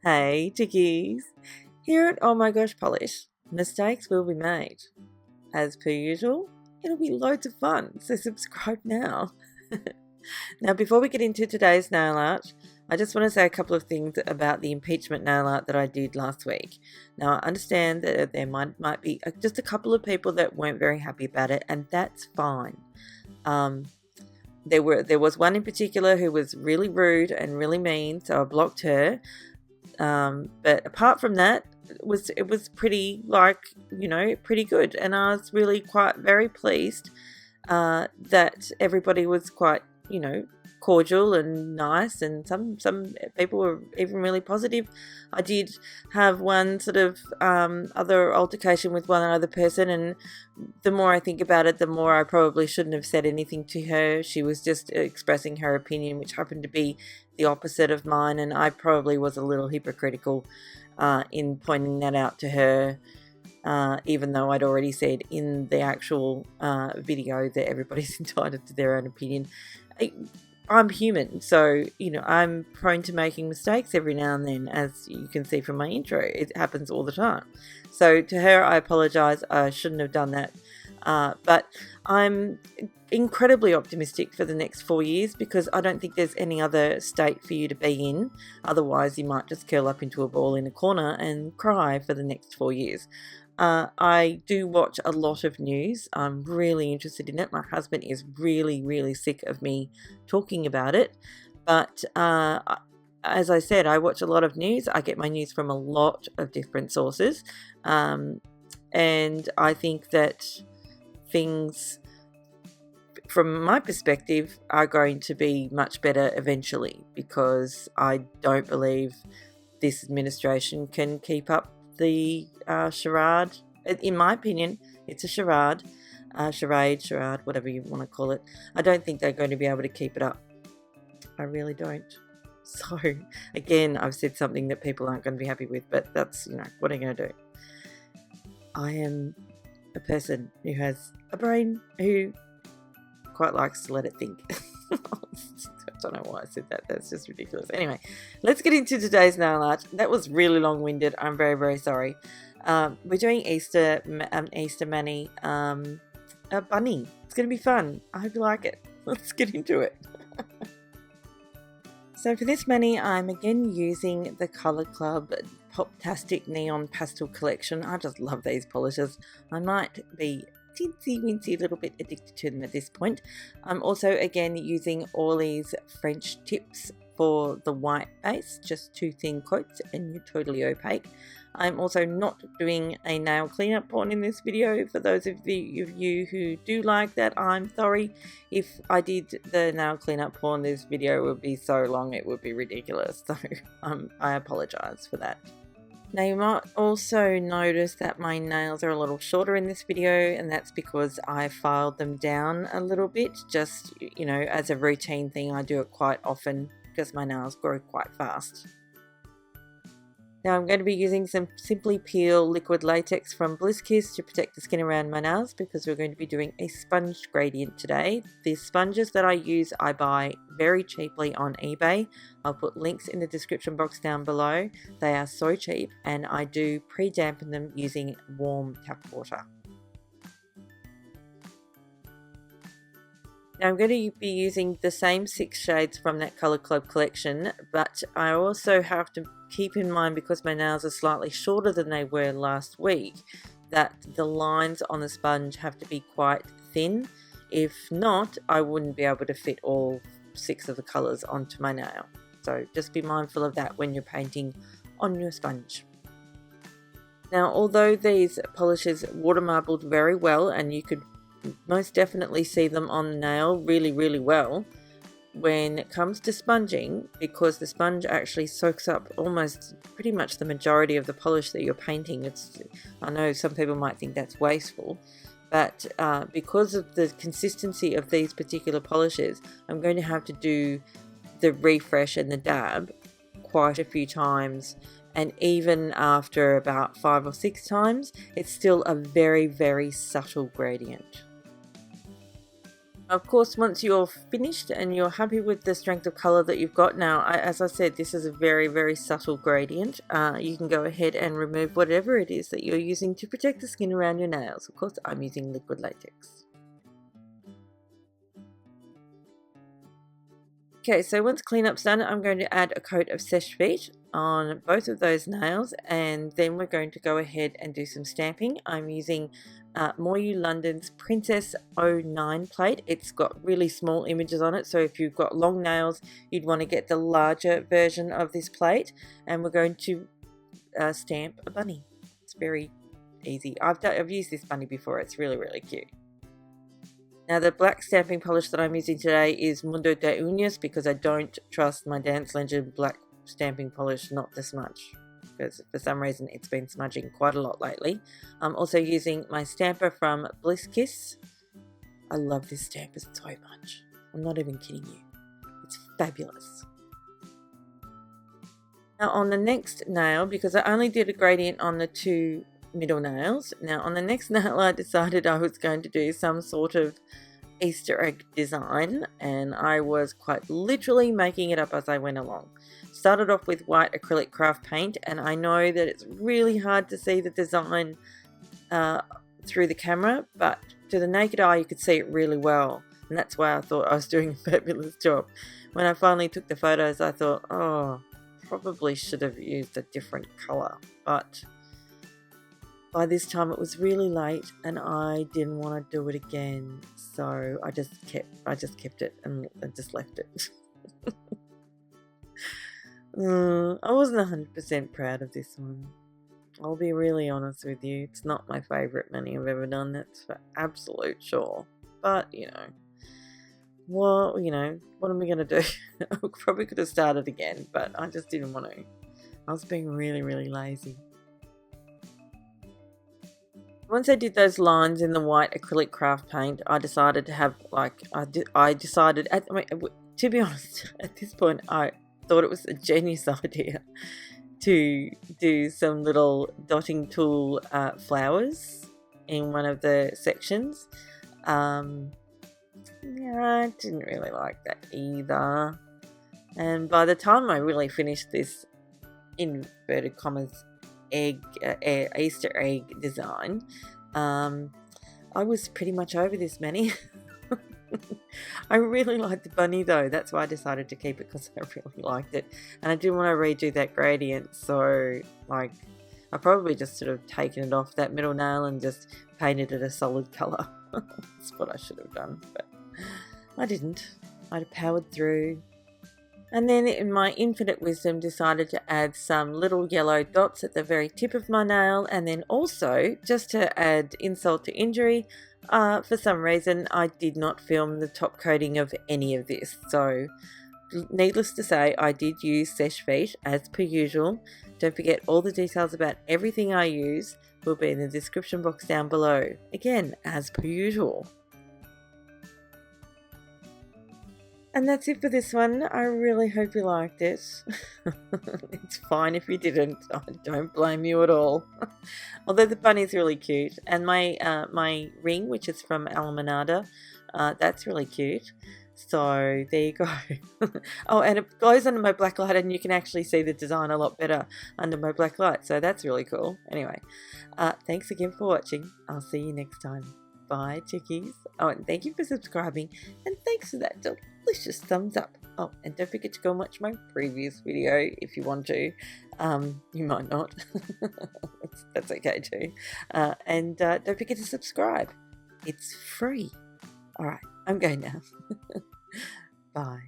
Hey chickies! Here at Oh My Gosh Polish, mistakes will be made. As per usual, it'll be loads of fun, so subscribe now. Now before we get into today's nail art, I just want to say a couple of things about the impeachment nail art that I did last week. Now I understand that there might be just a couple of people that weren't very happy about it, and that's fine. There was one in particular who was really rude and really mean, so I blocked her. But apart from that, it was pretty, pretty good, and I was really very pleased that everybody was quite, cordial and nice, and some people were even really positive. I did have one sort of other altercation with one other person, and the more I think about it, the more I probably shouldn't have said anything to her. She was just expressing her opinion, which happened to be the opposite of mine, and I probably was a little hypocritical in pointing that out to her, even though I'd already said in the actual video that everybody's entitled to their own opinion. I'm human, so I'm prone to making mistakes every now and then, as you can see from my intro. It happens all the time. So to her, I apologize. I shouldn't have done that. But I'm incredibly optimistic for the next 4 years, because I don't think there's any other state for you to be in. Otherwise, you might just curl up into a ball in a corner and cry for the next 4 years. I do watch a lot of news. I'm really interested in it. My husband is really, really sick of me talking about it. But as I said, I watch a lot of news. I get my news from a lot of different sources. And I think that things, from my perspective, are going to be much better eventually, because I don't believe this administration can keep up the charade. In my opinion, it's a charade, whatever you want to call it. I don't think they're going to be able to keep it up. I really don't. So again, I've said something that people aren't going to be happy with, but that's, what are you going to do? I am a person who has a brain who quite likes to let it think. I don't know why I said that. That's just ridiculous. Anyway, let's get into today's nail art. That was really long-winded. I'm very, very sorry. We're doing Easter Mani a bunny. It's going to be fun. I hope you like it. Let's get into it. So for this mani, I'm again using the Colour Club POPTASTIC Neon Pastel Collection. I just love these polishes. I might be teensy-weensy little bit addicted to them at this point. I'm also again using Orly's French tips for the white base, just 2 thin coats, and you're totally opaque. I'm also not doing a nail cleanup porn in this video. For those of you who do like that, I'm sorry. If I did the nail cleanup porn, this video would be so long it would be ridiculous, so I apologize for that. Now you might also notice that my nails are a little shorter in this video, and that's because I filed them down a little bit, just, as a routine thing. I do it quite often because my nails grow quite fast. Now I'm going to be using some Simply Peel liquid latex from Bliss Kiss to protect the skin around my nails, because we're going to be doing a sponge gradient today. The sponges that I use I buy very cheaply on eBay. I'll put links in the description box down below. They are so cheap, and I do pre-dampen them using warm tap water. Now I'm going to be using the same 6 shades from that Colour Club collection, but I also have to keep in mind, because my nails are slightly shorter than they were last week, that the lines on the sponge have to be quite thin. If not, I wouldn't be able to fit all 6 of the colours onto my nail. So just be mindful of that when you're painting on your sponge. Now, although these polishes water marbled very well, and you could most definitely see them on the nail really, really well, when it comes to sponging, because the sponge actually soaks up almost pretty much the majority of the polish that you're painting. I know some people might think that's wasteful, but because of the consistency of these particular polishes, I'm going to have to do the refresh and the dab quite a few times, and even after about 5 or 6 times, it's still a very, very subtle gradient. Of course, once you're finished and you're happy with the strength of colour that you've got now, as I said, this is a very, very subtle gradient. You can go ahead and remove whatever it is that you're using to protect the skin around your nails. Of course, I'm using liquid latex. Okay, so once cleanup's done, I'm going to add a coat of Seche Vite on both of those nails, and then we're going to go ahead and do some stamping. I'm using MOYOU London's Princess 09 plate. It's got really small images on it, so if you've got long nails, you'd want to get the larger version of this plate, and we're going to stamp a bunny. It's very easy. I've used this bunny before. It's really, really cute. Now the black stamping polish that I'm using today is Mundo de Uñas, because I don't trust my Dance Legend black stamping polish not this much, because for some reason it's been smudging quite a lot lately. I'm also using my stamper from Bliss Kiss. I love this stamper so much. I'm not even kidding you. It's fabulous. Now on the next nail, because I only did a gradient on the two middle nails, now on the next nail I decided I was going to do some sort of Easter egg design, and I was quite literally making it up as I went along. Started off with white acrylic craft paint, and I know that it's really hard to see the design through the camera, but to the naked eye you could see it really well, and that's why I thought I was doing a fabulous job. When I finally took the photos I thought, oh, probably should have used a different colour, but by this time it was really late and I didn't want to do it again, so I just kept it and just left it. I wasn't 100% proud of this one. I'll be really honest with you. It's not my favourite mani I've ever done, that's for absolute sure. But, you know, well, you know, what am I going to do? I probably could have started again, but I just didn't want to. I was being really, really lazy. Once I did those lines in the white acrylic craft paint, I decided to have, like, to be honest, at this point, I thought it was a genius idea to do some little dotting tool flowers in one of the sections. Yeah, I didn't really like that either. And by the time I really finished this, inverted commas, Easter egg design, I was pretty much over this mani. I really liked the bunny though, that's why I decided to keep it, because I really liked it and I didn't want to redo that gradient, so like I probably just sort of taken it off that middle nail and just painted it a solid colour. That's what I should have done, but I didn't. I'd powered through. And then in my infinite wisdom decided to add some little yellow dots at the very tip of my nail, and then also, just to add insult to injury, for some reason I did not film the top coating of any of this. So needless to say, I did use Seche Vite as per usual. Don't forget, all the details about everything I use will be in the description box down below. Again, as per usual. And that's it for this one. I really hope you liked it. It's fine if you didn't. I don't blame you at all. Although the bunny's really cute. And my my ring, which is from Alamanada, that's really cute. So there you go. Oh, and it goes under my black light and you can actually see the design a lot better under my black light. So that's really cool. Anyway, thanks again for watching. I'll see you next time. Bye, chickies. Oh, and thank you for subscribing. And thanks for that delicious thumbs up. Oh, and don't forget to go and watch my previous video if you want to. You might not. That's okay too. And don't forget to subscribe. It's free. All right, I'm going now. Bye.